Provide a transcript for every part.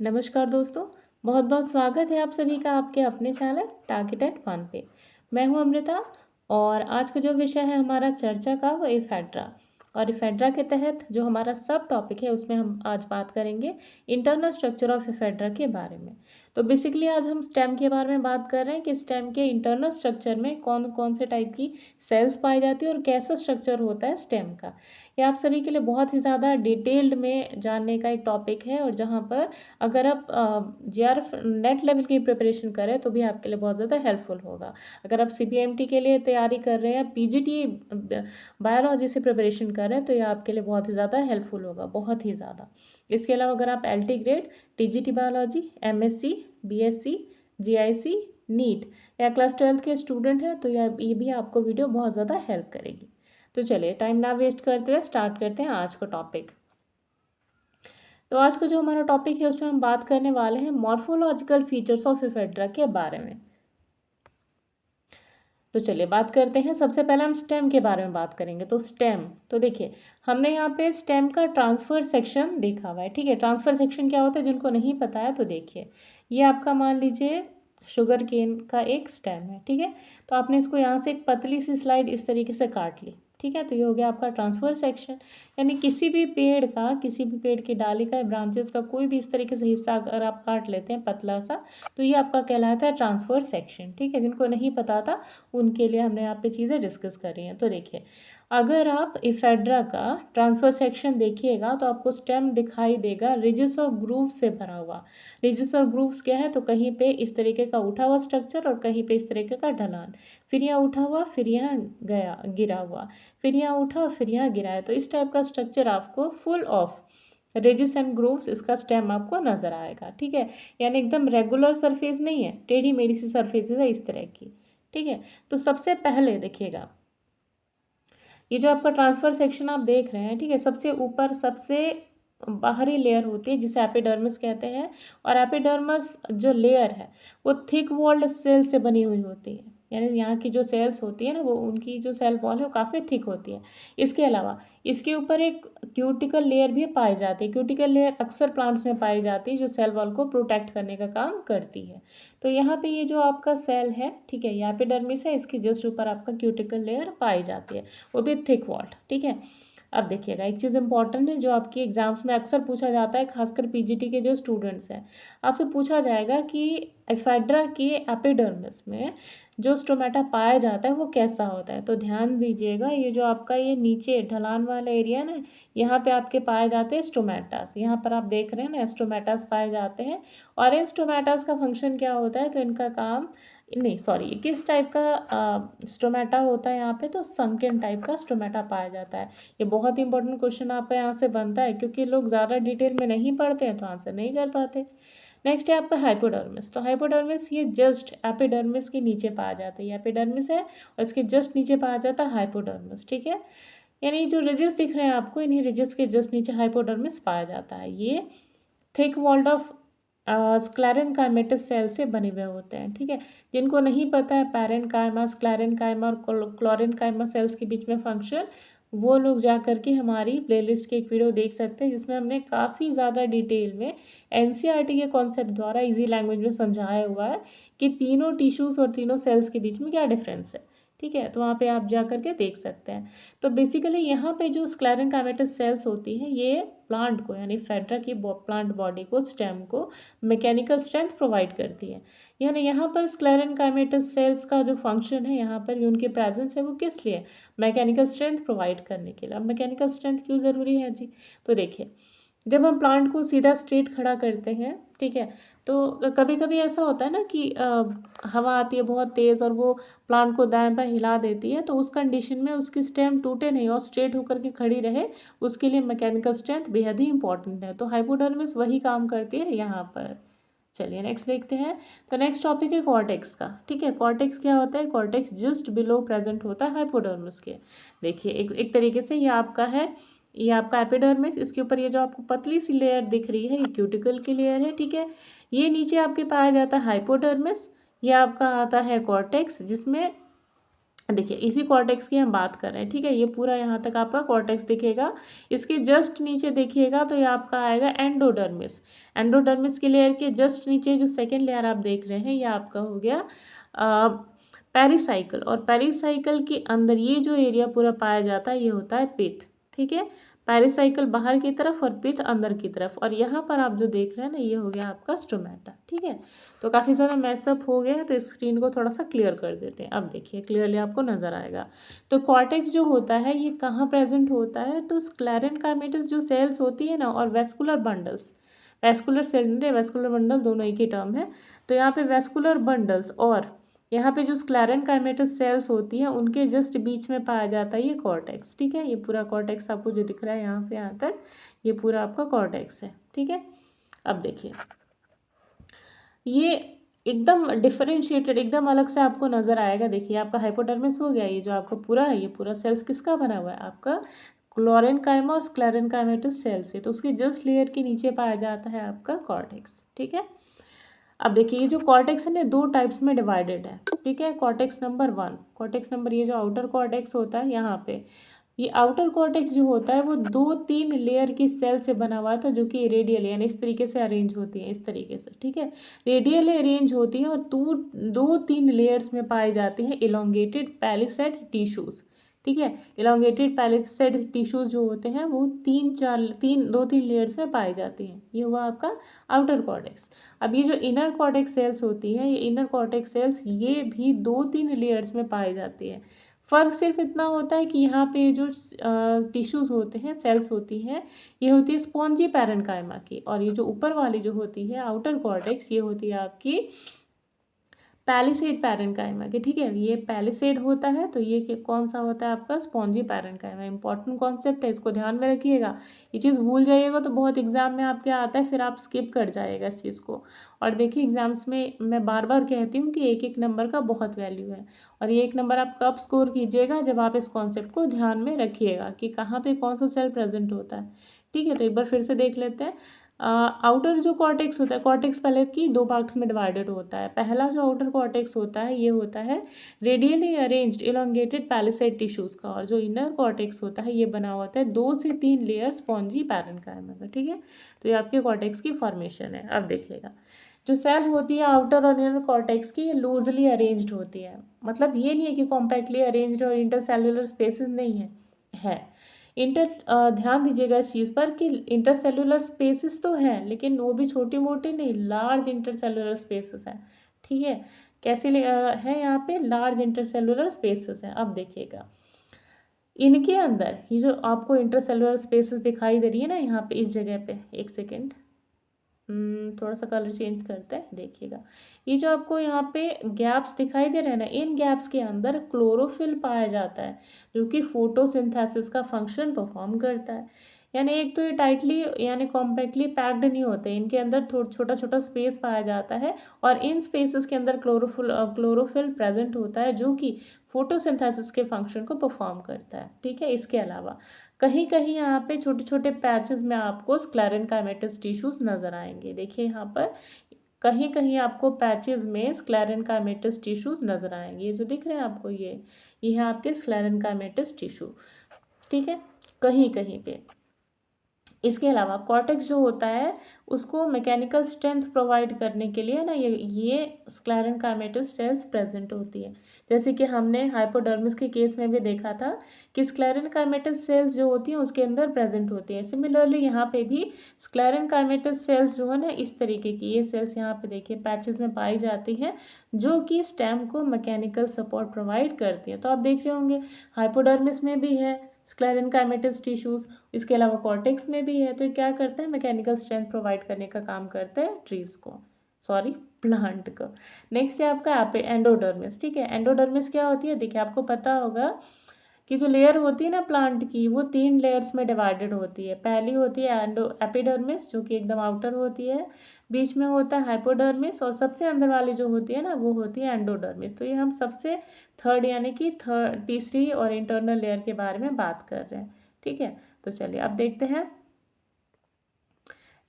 नमस्कार दोस्तों, बहुत बहुत स्वागत है आप सभी का आपके अपने चैनल टारगेट एट वन पे। मैं हूं अमृता और आज का जो विषय है हमारा चर्चा का वो इफेड्रा। और इफेड्रा के तहत जो हमारा सब टॉपिक है उसमें हम आज बात करेंगे इंटरनल स्ट्रक्चर ऑफ इफेड्रा के बारे में। तो बेसिकली आज हम स्टेम के बारे में बात कर रहे हैं कि स्टेम के इंटरनल स्ट्रक्चर में कौन कौन से टाइप की सेल्स पाई जाती है और कैसा स्ट्रक्चर होता है स्टेम का। ये आप सभी के लिए बहुत ही ज़्यादा डिटेल्ड में जानने का एक टॉपिक है और जहाँ पर अगर आप JRF नेट लेवल की प्रिपरेशन करें तो भी आपके लिए बहुत ज़्यादा हेल्पफुल होगा। अगर आप CPMT के लिए तैयारी कर रहे हैं, PGT बायोलॉजी से प्रिपरेशन कर रहे हैं तो ये आपके लिए बहुत ही ज़्यादा हेल्पफुल होगा, बहुत ही ज़्यादा। इसके अलावा अगर आप LT ग्रेड, TGT बायोलॉजी, MSc, BSc, GIC, नीट या क्लास 12 के स्टूडेंट हैं तो ये भी आपको वीडियो बहुत ज़्यादा हेल्प करेगी। तो चलिए टाइम ना वेस्ट करते हुए स्टार्ट करते हैं आज का टॉपिक। तो आज का जो हमारा टॉपिक है उसमें हम बात करने वाले हैं मॉर्फोलॉजिकल फीचर्स ऑफ इफेड्रा के बारे में। तो चलिए बात करते हैं। सबसे पहले हम स्टेम के बारे में बात करेंगे। तो स्टेम, तो देखिए हमने यहाँ पे स्टेम का ट्रांसफर सेक्शन देखा हुआ है। ठीक है, ट्रांसफर सेक्शन क्या होता है जिनको नहीं पता है तो देखिए, ये आपका मान लीजिए शुगर केन का एक स्टेम है। ठीक है, तो आपने इसको यहाँ से एक पतली सी स्लाइड इस तरीके से काट ली। ठीक है, तो ये हो गया आपका ट्रांसफर सेक्शन। यानी किसी भी पेड़ की डाली का, ब्रांचेस का कोई भी इस तरीके से हिस्सा अगर आप काट लेते हैं पतला सा, तो ये आपका कहलाता है ट्रांसफर सेक्शन। ठीक है, जिनको नहीं पता था उनके लिए हमने यहाँ पे चीज़ें डिस्कस कर रही हैं। तो देखिए, अगर आप इफेड्रा का ट्रांसफर सेक्शन देखिएगा तो आपको स्टेम दिखाई देगा रिजिस और ग्रूव से भरा हुआ। रिजिस और ग्रूव्स क्या है, तो कहीं पे इस तरीके का उठा हुआ स्ट्रक्चर और कहीं पे इस तरीके का ढलान, फिर यहाँ उठा हुआ, फिर यहाँ गया गिरा हुआ, फिर यहाँ उठा, फिर यहाँ गिरा है। तो इस टाइप का स्ट्रक्चर आपको full of ridges and grooves इसका स्टेम आपको नजर आएगा। ठीक है, यानी एकदम रेगुलर सरफेस नहीं है, टेढ़ी मेढ़ी सी सरफेस है इस तरह की। ठीक है, तो सबसे पहले देखिएगा, ये जो आपका ट्रांसफर सेक्शन आप देख रहे हैं, ठीक है, सबसे ऊपर सबसे बाहरी लेयर होती है जिसे एपिडर्मिस कहते हैं। और एपिडर्मिस जो लेयर है वो थिक वॉल्ड सेल से बनी हुई होती है। यानी यहाँ की जो सेल्स होती है ना, वो उनकी जो सेल वॉल है वो काफ़ी थिक होती है। इसके अलावा इसके ऊपर एक क्यूटिकल लेयर भी पाई जाती है। क्यूटिकल लेयर अक्सर प्लांट्स में पाई जाती है जो सेल वॉल को प्रोटेक्ट करने का काम करती है। तो यहाँ पे ये जो आपका सेल है, ठीक है, ये एपिडर्मिस है, इसके जस्ट ऊपर आपका क्यूटिकल लेयर पाई जाती है, वो भी थिक वॉल्ड। ठीक है, अब देखिएगा एक चीज़ इंपॉर्टेंट है जो आपकी एग्जाम्स में अक्सर पूछा जाता है, खासकर PGT के जो स्टूडेंट्स हैं, आपसे पूछा जाएगा कि इफेड्रा के एपिडर्मिस में जो स्टोमेटा पाया जाता है वो कैसा होता है। तो ध्यान दीजिएगा, ये जो आपका ये नीचे ढलान वाला एरिया ना, यहाँ पे आपके पाए जाते हैं स्टोमेटास। यहाँ पर आप देख रहे हैं ना, स्टोमेटास पाए जाते हैं। और इन स्टोमेटास का फंक्शन क्या होता है, तो इनका काम नहीं, सॉरी, किस टाइप का स्टोमेटा होता है यहाँ पे, तो संकेन टाइप का स्टोमेटा पाया जाता है। ये बहुत इंपॉर्टेंट क्वेश्चन आपका यहाँ से बनता है, क्योंकि लोग ज़्यादा डिटेल में नहीं पढ़ते हैं तो आंसर नहीं कर पाते। नेक्स्ट है आपका हाइपोडर्मिस। तो हाइपोडर्मिस ये जस्ट एपिडर्मिस के नीचे पाया जाता है। ये एपिडर्मिस है और इसके जस्ट नीचे पाया जाता है हाइपोडर्मिस। ठीक है, यानी जो रिजिस दिख रहे हैं आपको, इन्हीं रिजिस के जस्ट नीचे हाइपोडर्मिस पाया जाता है। ये थिक वॉल्ड ऑफ स्क्लेरेनकाइमेटस सेल से बने हुए होते हैं। ठीक है, जिनको नहीं पता है पैरेनकाइमा, स्क्लेरेनकाइमा और क्लोरेनकाइमा सेल्स के बीच में फंक्शन, वो लोग जा कर के हमारी प्लेलिस्ट की एक वीडियो देख सकते हैं जिसमें हमने काफ़ी ज़्यादा डिटेल में NCERT के कॉन्सेप्ट द्वारा इजी लैंग्वेज में समझाया हुआ है कि तीनों टिश्यूज़ और तीनों सेल्स के बीच में क्या डिफरेंस है। ठीक है, तो वहाँ पे आप जा करके देख सकते हैं। तो बेसिकली यहाँ पे जो स्क्लेरेनकाइमेटस सेल्स होती हैं ये प्लांट को, यानी फेड्रा की प्लांट बॉडी को, स्टेम को मैकेनिकल स्ट्रेंथ प्रोवाइड करती है। यानी यहाँ पर स्क्लेरेनकाइमेटस सेल्स का जो फंक्शन है, यहाँ पर उनकी प्रेजेंस है वो किस लिए, मैकेनिकल स्ट्रेंथ प्रोवाइड करने के लिए। अब मैकेनिकल स्ट्रेंथ क्यों ज़रूरी है जी, तो देखिए, जब हम प्लांट को सीधा स्ट्रेट खड़ा करते हैं, ठीक है, तो कभी कभी ऐसा होता है ना कि हवा आती है बहुत तेज़ और वो प्लांट को दाएं बाएं हिला देती है, तो उस कंडीशन में उसकी स्टेम टूटे नहीं और स्ट्रेट होकर के खड़ी रहे, उसके लिए मैकेनिकल स्ट्रेंथ बेहद ही इंपॉर्टेंट है। तो हाइपोडर्मिस वही काम करती है यहाँ पर। चलिए नेक्स्ट देखते हैं। तो नेक्स्ट टॉपिक है कॉर्टेक्स का। ठीक है, कॉर्टेक्स क्या होता है, कॉर्टेक्स जस्ट बिलो प्रेजेंट होता है हाइपोडर्मिस के। देखिए एक तरीके से ये आपका है, ये आपका एपिडर्मिस, इसके ऊपर ये जो आपको पतली सी लेयर दिख रही है ये क्यूटिकल की लेयर है। ठीक है, ये नीचे आपके पाया जाता है हाइपोडर्मिस, ये आपका आता है कॉर्टेक्स, जिसमें देखिए इसी कॉर्टेक्स की हम बात कर रहे हैं, ठीक है। ये पूरा यहाँ तक आपका कॉर्टेक्स दिखेगा। इसके जस्ट नीचे देखिएगा तो ये आपका आएगा एंडोडर्मिस। एंडोडर्मिस की लेयर के जस्ट नीचे जो सेकेंड लेयर आप देख रहे हैं ये आपका हो गया पेरिसाइकल। और पेरिसाइकल के अंदर ये जो एरिया पूरा पाया जाता है ये होता है पित्त, ठीक है। पेरिसाइकल बाहर की तरफ और पित्त अंदर की तरफ। और यहाँ पर आप जो देख रहे हैं ना ये हो गया आपका स्टोमेटा, ठीक है। तो काफ़ी ज़्यादा मैसअप हो गया, तो स्क्रीन को थोड़ा सा क्लियर कर देते हैं। अब देखिए क्लियरली आपको नज़र आएगा। तो कॉर्टेक्स जो होता है ये कहाँ प्रेजेंट होता है, तो स्क्लेरेनकाइमेटस जो सेल्स होती है ना और vascular bundles, vascular cell vascular bundle दोनों एक ही टर्म है। तो यहाँ पे वेस्कुलर बंडल्स और यहाँ पे जो स्क्लेरेनकाइमेटस सेल्स होती हैं उनके जस्ट बीच में पाया जाता है ये कॉर्टेक्स, ठीक है। ये पूरा कॉर्टेक्स आपको जो दिख रहा है यहाँ से यहाँ तक ये पूरा आपका कॉर्टेक्स है, ठीक है। अब देखिए ये एकदम डिफरेंशिएटेड, एकदम अलग से आपको नज़र आएगा। देखिए आपका हाइपोडर्मिस हो गया, ये जो आपका पूरा है ये पूरा सेल्स किसका बना हुआ है, आपका क्लोरेनकाइमा और स्क्लेरेनकाइमेटस सेल से। तो उसके जस्ट लेयर के नीचे पाया जाता है आपका कॉर्टेक्स, ठीक है। अब देखिए ये जो कॉर्टेक्स है ना दो टाइप्स में डिवाइडेड है, ठीक है। कॉर्टेक्स नंबर 1, कॉर्टेक्स नंबर ये जो आउटर कॉर्टेक्स होता है यहाँ पे, ये आउटर कॉर्टेक्स जो होता है वो 2-3 लेयर की सेल से बना हुआ था जो कि रेडियल यानी इस तरीके से अरेंज होती है, इस तरीके से, ठीक है। रेडियल अरेंज होती है और 2-3 लेयर्स में पाई जाती हैं इलोंगेटेड पैलिसेड टिश्यूज़, ठीक है। इलोंगेटेड पैलिसेड टिश्यूज़ जो होते हैं वो 2-3 लेयर्स में पाई जाती हैं। ये हुआ आपका आउटर कॉर्टेक्स। अब ये जो इनर कॉर्टेक्स सेल्स होती हैं ये इनर कॉर्टेक्स सेल्स ये भी 2-3 लेयर्स में पाई जाती है। फ़र्क सिर्फ इतना होता है कि यहाँ पे जो टिश्यूज़ होते हैं सेल्स होती हैं ये होती है स्पॉन्जी पैरेन्काइमा की, और ये जो ऊपर वाली जो होती है आउटर कॉर्टेक्स ये होती है आपकी पैलिसेड पैरेन्काइमा की, ठीक है। ये पैलिसेड होता है तो ये कौन सा होता है आपका स्पॉन्जी पैरेन्काइमा। इंपॉर्टेंट कॉन्सेप्ट है, इसको ध्यान में रखिएगा। ये चीज़ भूल जाइएगा तो बहुत एग्जाम में आपके आता है फिर आप स्किप कर जाएगा इस चीज़ को। और देखिए एग्जाम्स में मैं बार बार कहती हूँ कि एक नंबर का बहुत वैल्यू है, और ये 1 नंबर आप कब स्कोर कीजिएगा जब आप इस कॉन्सेप्ट को ध्यान में रखिएगा कि कहाँ पे कौन सा सेल प्रेजेंट होता है, ठीक है। तो एक बार फिर से देख लेते हैं। आउटर जो कॉर्टेक्स होता है, कॉर्टेक्स पहले की 2 पार्ट्स में डिवाइडेड होता है। पहला जो आउटर कॉर्टेक्स होता है ये होता है radially arranged elongated palisade tissues का, और जो इनर कॉर्टेक्स होता है ये बना होता है 2 से 3 लेयर स्पॉन्जी पैरेन्काइमा का, ठीक है। तो ये आपके कॉर्टेक्स की फॉर्मेशन है। अब देखिएगा जो सेल होती है आउटर और इनर कॉर्टेक्स की ये लूजली अरेंज्ड होती है, मतलब ये नहीं है कि कॉम्पैक्टली अरेंज्ड और इंटरसेल्युलर स्पेसेस नहीं है। ध्यान दीजिएगा इस चीज़ पर कि इंटरसेल्युलर स्पेसेस तो हैं लेकिन वो भी छोटी मोटी नहीं, लार्ज इंटरसेल्युलर स्पेसेस हैं, ठीक है। कैसे है यहाँ पे लार्ज इंटरसेल्युलर स्पेसेस हैं। अब देखिएगा इनके अंदर ये जो आपको इंटरसेल्युलर स्पेसेस दिखाई दे रही है ना यहाँ पे इस जगह पे, एक सेकेंड थोड़ा सा कलर चेंज करते हैं। देखिएगा ये जो आपको यहाँ पे गैप्स दिखाई दे रहे हैं ना, इन गैप्स के अंदर क्लोरोफिल पाया जाता है जो कि फोटोसिंथेसिस का फंक्शन परफॉर्म करता है। यानी एक तो ये टाइटली यानी कॉम्पैक्टली पैक्ड नहीं होते, इनके अंदर थोड़ा छोटा छोटा स्पेस पाया जाता है और इन स्पेसेस के अंदर क्लोरोफिल प्रेजेंट होता है जो कि फोटोसिंथेसिस के फंक्शन को परफॉर्म करता है, ठीक है। इसके अलावा कहीं कहीं यहाँ पे छोटे छोटे पैचेस में आपको स्क्लेरेनकाइमेटस टिश्यूज नजर आएंगे। देखिए यहाँ पर कहीं कहीं आपको पैचेस में स्क्लेरेनकाइमेटस टिश्यूज नजर आएंगे। ये जो दिख रहे हैं आपको ये है आपके स्क्लेरेनकाइमेटस टिश्यू, ठीक है, कहीं कहीं पे। इसके अलावा कॉर्टेक्स जो होता है उसको मैकेनिकल स्ट्रेंथ प्रोवाइड करने के लिए ना ये स्क्लेरेनकाइमेटस सेल्स प्रेजेंट होती है। जैसे कि हमने हाइपोडर्मिस के केस में भी देखा था कि स्क्लेरेनकाइमेटस सेल्स जो होती हैं उसके अंदर प्रेजेंट होती है। सिमिलरली यहाँ पे भी स्क्लेरेनकाइमेटस सेल्स जो है ना इस तरीके की ये सेल्स यहाँ पे देखिए पैचेस में पाई जाती हैं जो कि स्टेम को मैकेनिकल सपोर्ट प्रोवाइड करती है। तो आप देख रहे होंगे हाइपोडर्मिस में भी है स्क्लेरेनकाइमेटस टिश्यूज, इसके अलावा कॉर्टेक्स में भी है। तो ये क्या करते हैं मैकेनिकल स्ट्रेंथ प्रोवाइड करने का काम करते हैं ट्रीज को, सॉरी प्लांट को। नेक्स्ट है आपका एंडोडर्मिस, ठीक है। एंडोडर्मिस क्या होती है, देखिए आपको पता होगा कि जो लेयर होती है ना प्लांट की वो 3 लेयर्स में डिवाइडेड होती है। पहली होती है एपिडर्मिस जो कि एकदम आउटर होती है, बीच में होता है हाइपोडर्मिस और सबसे अंदर वाली जो होती है ना वो होती है एंडोडर्मिस। तो ये हम सबसे थर्ड यानी कि तीसरी और इंटरनल लेयर के बारे में बात कर रहे हैं, ठीक है। तो चलिए अब देखते हैं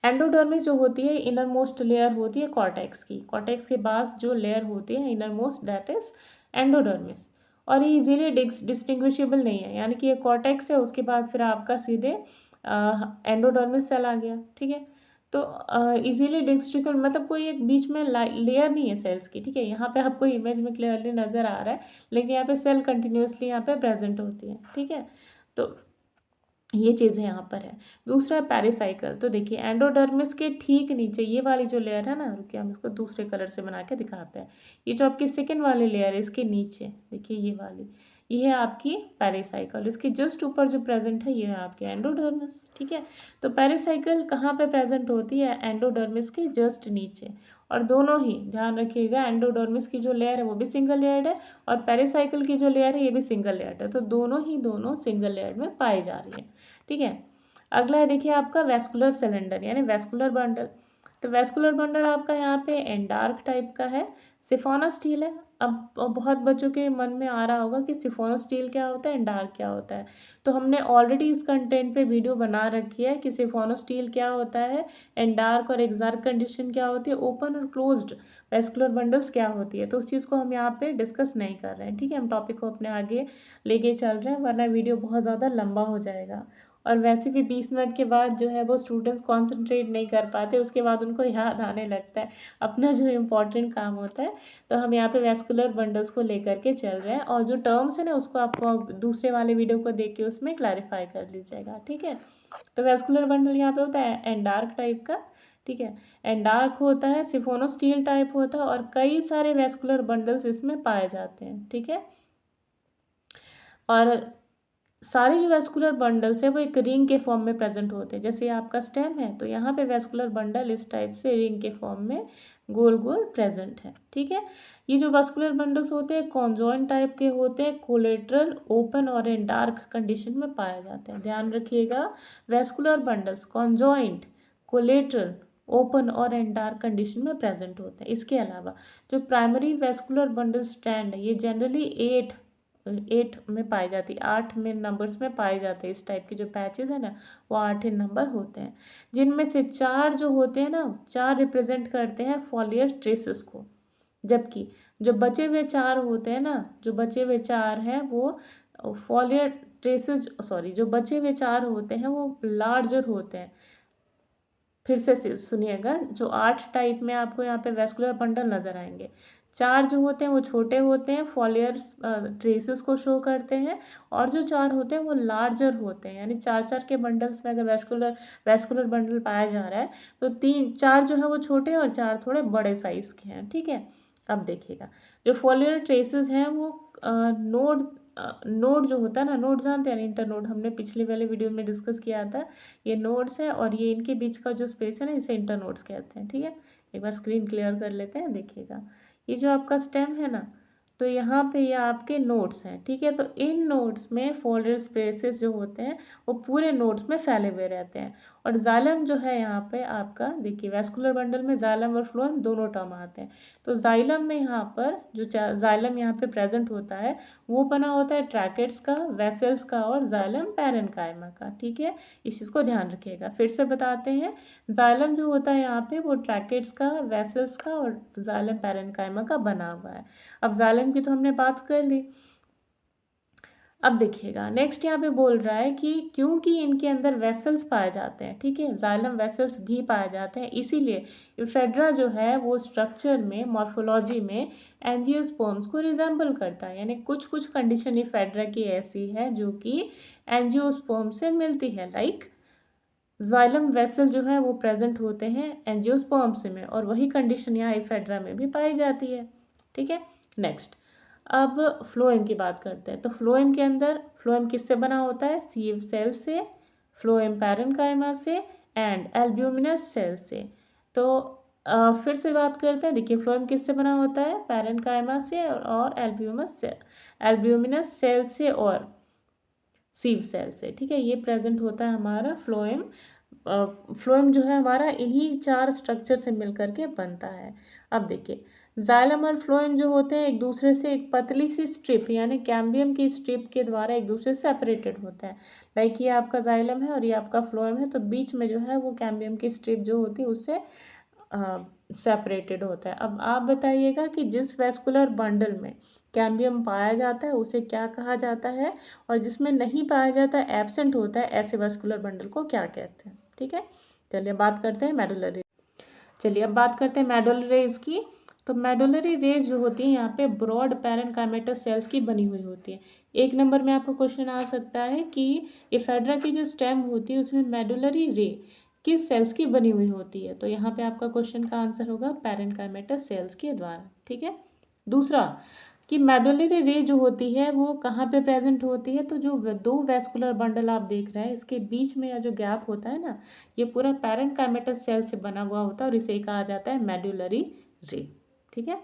एंडोडर्मिस जो होती है इनर मोस्ट लेयर होती है कॉर्टेक्स की। कॉर्टेक्स के बाद जो लेयर होती है inner most that is endodermis. और ये इजीली डिस्टिंग्विशेबल नहीं है, यानी कि ये कॉर्टेक्स है, उसके बाद फिर आपका सीधे एंडोडर्मिस सेल आ गया, ठीक है। तो इजीली डिस्टिंग्विशेबल मतलब कोई एक बीच में लेयर नहीं है सेल्स की, ठीक है। यहाँ पे आपको इमेज में क्लियरली नज़र आ रहा है, लेकिन यहाँ पे सेल कंटिन्यूसली यहाँ पे प्रेजेंट होती है, ठीक है। तो ये चीज़ें यहाँ पर है। दूसरा है पेरिसाइकल। तो देखिए एंडोडर्मिस के ठीक नीचे ये वाली जो लेयर है ना, रुकिए हम इसको दूसरे कलर से बना के दिखाते हैं। ये जो आपकी सेकेंड वाली लेयर है, इसके नीचे देखिए ये वाली, ये है आपकी पेरिसाइकल। इसके जस्ट ऊपर जो प्रेजेंट है ये है आपके एंडोडर्मिस, ठीक है। तो पेरिसाइकल कहाँ पे प्रेजेंट होती है? एंडोडर्मिस के जस्ट नीचे। और दोनों ही ध्यान रखिएगा, एंडोडर्मिस की जो लेयर है वो भी सिंगल लेयर्ड है, और पेरिसाइकल की जो लेयर है ये भी सिंगल लेयर्ड है। तो दोनों सिंगल लेयर में पाई जा रही है, ठीक है। अगला है देखिए आपका वेस्कुलर सिलेंडर यानी वेस्कुलर बंडल। तो वेस्कुलर बंडल आपका यहाँ पे एंडार्क टाइप का है, सिफोनस स्टील है। अब बहुत बच्चों के मन में आ रहा होगा कि सिफोनस स्टील क्या होता है, एंडार्क क्या होता है। तो हमने ऑलरेडी इस कंटेंट पे वीडियो बना रखी है कि सिफोनस स्टील क्या होता है, एंडार्क और एक्सार्क कंडीशन क्या होती है, ओपन और क्लोज्ड वेस्कुलर बंडल्स क्या होती है। तो उस चीज़ को हम यहाँ पे डिस्कस नहीं कर रहे हैं, ठीक है। हम टॉपिक को अपने आगे लेके चल रहे हैं, वरना वीडियो बहुत ज़्यादा लंबा हो जाएगा। और वैसे भी 20 मिनट के बाद जो है वो स्टूडेंट्स कॉन्सेंट्रेट नहीं कर पाते, उसके बाद उनको याद आने लगता है अपना जो इम्पोर्टेंट काम होता है। तो हम यहाँ पे वेस्कुलर बंडल्स को लेकर के चल रहे हैं, और जो टर्म्स है ना उसको आपको दूसरे वाले वीडियो को देख के उसमें क्लैरिफाई कर लीजिएगा, ठीक है। तो वेस्कुलर बंडल यहाँ पे होता है एंडार्क टाइप का, ठीक है। एंडार्क होता है, सिफोनोस्टील टाइप होता है, और कई सारे वेस्कुलर बंडल्स इसमें पाए जाते हैं, ठीक है। और सारे जो वेस्कुलर बंडल्स है वो एक रिंग के फॉर्म में प्रेजेंट होते हैं। जैसे आपका स्टेम है तो यहाँ पे वेस्कुलर बंडल इस टाइप से रिंग के फॉर्म में गोल गोल प्रेजेंट है, ठीक है। ये जो वेस्कुलर बंडल्स होते हैं कॉन्जॉइंट टाइप के होते हैं, कोलेट्रल, ओपन और इन डार्क कंडीशन में पाए जाते हैं। ध्यान रखिएगा, vascular bundles conjoint, collateral, open और इन डार्क कंडीशन में प्रेजेंट होते हैं। इसके अलावा जो प्राइमरी वेस्कुलर बंडल स्ट्रैंड है ये जनरली 8 में पाई जाती है, 8 में नंबर्स में पाए जाते हैं। इस टाइप के जो पैचेस है ना वो 8 नंबर होते हैं, जिनमें से 4 जो होते हैं ना, 4 रिप्रेजेंट करते हैं फॉलियर ट्रेसेस को, जबकि जो बचे हुए 4 होते हैं ना, जो बचे हुए 4 हैं वो फॉलियर ट्रेसेस, सॉरी, जो बचे हुए 4 होते हैं वो लार्जर होते हैं। फिर से सुनिएगा, जो 8 टाइप में आपको यहाँ पे वेस्कुलर बंडल नजर आएंगे, 4 जो होते हैं वो छोटे होते हैं, फॉलियर ट्रेसेस को शो करते हैं, और जो 4 होते हैं वो लार्जर होते हैं। यानी 4 के बंडल्स में अगर वेस्कुलर बंडल पाया जा रहा है तो 4 जो है वो छोटे और 4 थोड़े बड़े साइज के हैं, ठीक है। अब देखिएगा, जो फॉलियर ट्रेसेस हैं वो नोड जो होता है ना, नोड जानते हैं ना, इंटर नोड, हमने पिछले वाले वीडियो में डिस्कस किया था। ये नोड्स है और ये इनके बीच का जो स्पेस है ना इसे इंटर नोड्स कहते हैं, ठीक है। एक बार स्क्रीन क्लियर कर लेते हैं, देखिएगा ये जो आपका स्टेम है ना, तो यहाँ पे ये आपके नोड्स हैं, ठीक है। तो इन नोड्स में फोल्डेड स्पेसेस जो होते हैं वो पूरे नोड्स में फैले हुए रहते हैं। और जाइलम जो है यहाँ पे आपका, देखिए वेस्कुलर बंडल में जाइलम और फ्लोएम दोनों टर्म आते हैं। तो जाइलम में यहाँ पर जो जाइलम यहाँ पे प्रेजेंट होता है वो बना होता है ट्रैकेट्स का, वेसल्स का और जाइलम पैरेन्काइमा का, ठीक है। इस चीज़ को ध्यान रखिएगा। फिर से बताते हैं, जाइलम जो होता है यहाँ पे वो ट्रैकेट्स का, वेसल्स का और जाइलम पैरेन्काइमा का बना हुआ है। अब जाइलम की तो हमने बात कर ली। अब देखिएगा नेक्स्ट यहाँ पे बोल रहा है कि क्योंकि इनके अंदर वेसल्स पाए जाते हैं, ठीक है, जाइलम वेसल्स भी पाए जाते हैं, इसीलिए इफेड्रा जो है वो स्ट्रक्चर में, मॉर्फोलॉजी में एंजियोस्पर्म्स को रिजेंबल करता है। यानी कुछ कुछ कंडीशन इफेड्रा की ऐसी है जो कि एंजियोस्पर्म से मिलती है, लाइक जाइलम वेसल जो है वो प्रेजेंट होते हैं एंजियोस्पर्म्स में, और वही कंडीशन यहाँ इफेड्रा में भी पाई जाती है, ठीक है। नेक्स्ट, अब फ्लोएम की बात करते हैं। तो फ्लोएम के अंदर, फ्लोएम किससे बना होता है? सीव सेल से, फ्लोएम पैरेन्काइमा से एंड एल्ब्यूमिनस सेल से। तो फिर से बात करते हैं, देखिए फ्लोएम किससे बना होता है? पैरेन्काइमा से और एल्ब्यूमिनस सेल से और सीव सेल से, ठीक है। ये प्रेजेंट होता है हमारा फ्लोएम। फ्लोएम जो है हमारा इन्हीं 4 स्ट्रक्चर से मिलकर के बनता है। अब देखिए, जाइलम और फ्लोएम जो होते हैं एक दूसरे से एक पतली सी स्ट्रिप यानी कैम्बियम की स्ट्रिप के द्वारा एक दूसरे से सेपरेटेड होते हैं। लाइक ये आपका जाइलम है और ये आपका फ्लोएम है, तो बीच में जो है वो कैम्बियम की स्ट्रिप जो होती है उससे सेपरेटेड होता है। अब आप बताइएगा कि जिस वेस्कुलर बंडल में कैम्बियम पाया जाता है उसे क्या कहा जाता है, और जिसमें नहीं पाया जाता, एब्सेंट होता है, ऐसे वैस्कुलर बंडल को क्या कहते हैं। ठीक है, चलिए बात करते हैं मेडुलरी। चलिए अब बात करते हैं मेडुलरी रेज की। तो मेडुलरी रेज जो होती है यहाँ पे ब्रॉड पैरेनकाइमेटस सेल्स की बनी हुई होती है। एक नंबर में आपको क्वेश्चन आ सकता है कि एफेड्रा की जो स्टेम होती है उसमें मेडुलरी रे किस सेल्स की बनी हुई होती है, तो यहाँ पे आपका क्वेश्चन का आंसर होगा पैरेनकाइमेटस सेल्स के द्वारा। ठीक है, दूसरा कि मेडुलरी रे जो होती है वो कहाँ पे प्रेजेंट होती है, तो जो दो वैस्कुलर बंडल आप देख रहे हैं इसके बीच में जो गैप होता है ना, ये पूरा पैरेनकाइमेटस सेल से बना हुआ होता है और इसे कहा जाता है मेडुलरी रे। ठीक है,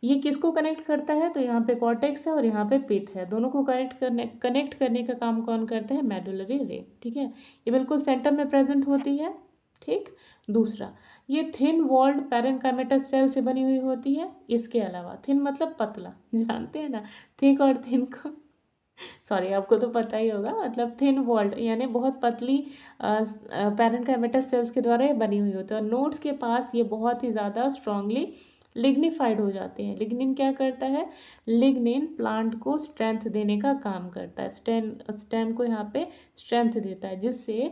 ये किसको कनेक्ट करता है, तो यहाँ पे कॉर्टेक्स है और यहाँ पे पिथ है, दोनों को कनेक्ट करने का काम कौन करते हैं, मेडुलरी रे। ठीक है, ये बिल्कुल सेंटर में प्रेजेंट होती है। ठीक, दूसरा ये थिन वॉल्ड पैरेनकाइमेटस सेल से बनी हुई होती है। इसके अलावा थिन मतलब पतला, जानते हैं ना, थिक और थिन को सॉरी आपको तो पता ही होगा, मतलब थिन वॉल्ड यानी बहुत पतली पैरेनकाइमेटस सेल्स के द्वारा ये बनी हुई होती है, और नोड्स के पास ये बहुत ही ज़्यादा स्ट्रांगली लिग्निफाइड हो जाते हैं। लिग्निन क्या करता है, लिग्निन प्लांट को स्ट्रेंथ देने का काम करता है, स्टेम को यहाँ पे स्ट्रेंथ देता है, जिससे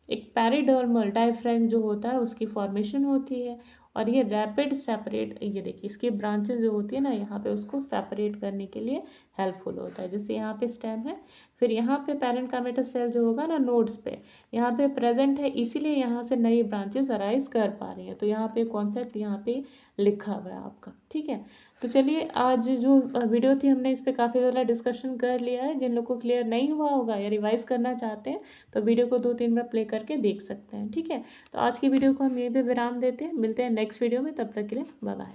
एक पेरिडर्मल डायफ्राम जो होता है उसकी फॉर्मेशन होती है, और ये रैपिड सेपरेट, ये देखिए इसकी ब्रांचेस जो होती है ना यहाँ पे उसको सेपरेट करने के लिए हेल्पफुल होता है। जैसे यहाँ पे स्टेम है, फिर यहाँ पे पैरेनकाइमेटस सेल जो होगा ना नोड्स पे यहाँ पे प्रेजेंट है, इसीलिए यहाँ से नई ब्रांचेस अराइज कर पा रही हैं। तो यहाँ पे कॉन्सेप्ट यहाँ पे लिखा हुआ है आपका। ठीक है, तो चलिए आज जो वीडियो थी हमने इस पर काफ़ी ज़्यादा डिस्कशन कर लिया है। जिन लोग को क्लियर नहीं हुआ होगा या रिवाइज करना चाहते हैं तो वीडियो को 2-3 बार प्ले करके देख सकते हैं। ठीक है, तो आज की वीडियो को हम यहीं पे विराम देते हैं, मिलते हैं नेक्स्ट वीडियो में, तब तक के लिए बाय बाय।